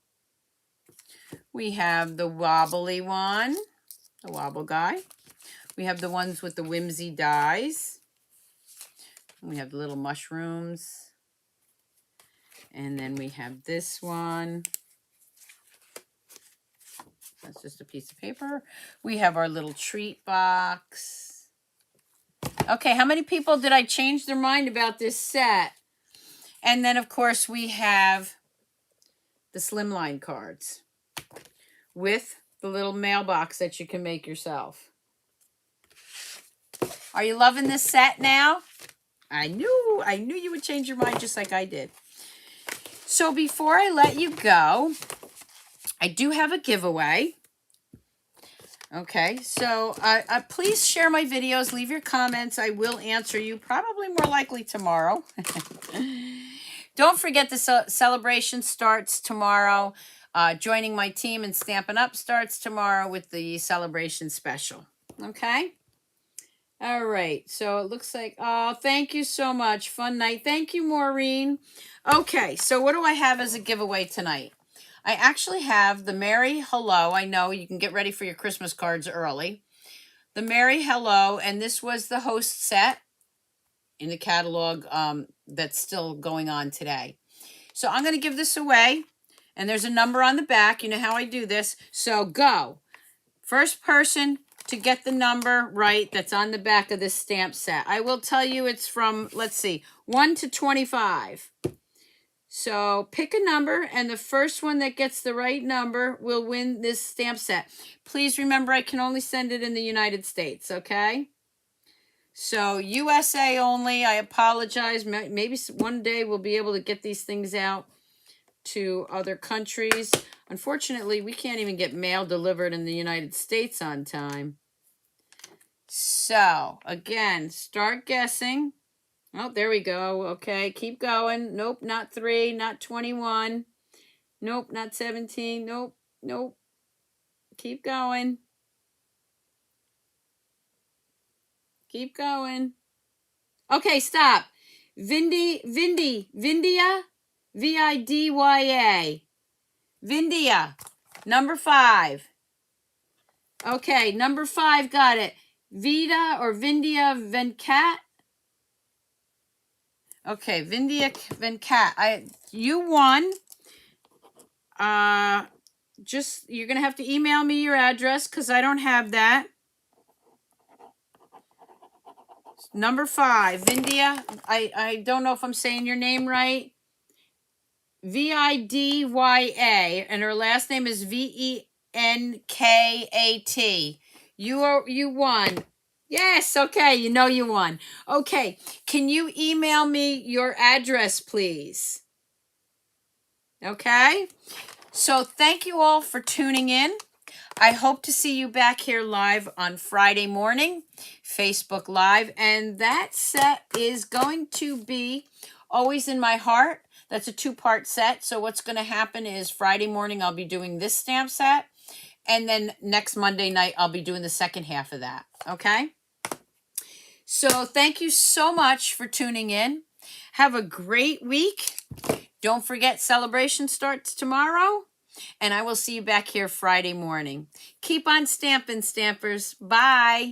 We have the wobbly one, the wobble guy. We have the ones with the Whimsy dies. We have the little mushrooms. And then we have this one. That's just a piece of paper. We have our little treat box. Okay, how many people did I change their mind about this set? And then, of course, we have the slimline cards with the little mailbox that you can make yourself. Are you loving this set now? I knew you would change your mind just like I did. So before I let you go, I do have a giveaway. Okay, so please share my videos. Leave your comments. I will answer you, probably more likely tomorrow. Don't forget the celebration starts tomorrow. Joining my team and Stampin' Up! Starts tomorrow with the celebration special. Okay? All right, so it looks like, oh, thank you so much. Fun night. Thank you, Maureen. Okay, so what do I have as a giveaway tonight? I actually have the Merry Hello. I know you can get ready for your Christmas cards early. The Merry Hello, and this was the host set in the catalog that's still going on today. So I'm going to give this away, and there's a number on the back. You know how I do this. So go. First person to get the number right that's on the back of this stamp set. I will tell you it's from, let's see, 1 to 25. So pick a number, and the first one that gets the right number will win this stamp set. Please remember, I can only send it in the United States, okay? So USA only. I apologize. Maybe one day we'll be able to get these things out to other countries. Unfortunately, we can't even get mail delivered in the United States on time. So, again, start guessing. Oh, there we go. Okay, keep going. Nope, not 3, not 21. Nope, not 17. Nope, nope. Keep going. Keep going. Okay, stop. Vindia. Vidya. Vindia. Number 5. Okay, number 5, got it. Vida or Vindia Venkat. Okay, Vindia Venkat. You won. You're gonna have to email me your address because I don't have that. Number 5, Vindia. I don't know if I'm saying your name right. Vidya, and her last name is Venkat. You won. Yes, okay, you know you won. Okay, can you email me your address, please? Okay, so thank you all for tuning in. I hope to see you back here live on Friday morning, Facebook Live, and that set is going to be Always in My Heart. That's a 2-part set, so what's going to happen is Friday morning I'll be doing this stamp set, and then next Monday night I'll be doing the second half of that, okay? So thank you so much for tuning in. Have a great week. Don't forget, celebration starts tomorrow. And I will see you back here Friday morning. Keep on stamping, stampers. Bye.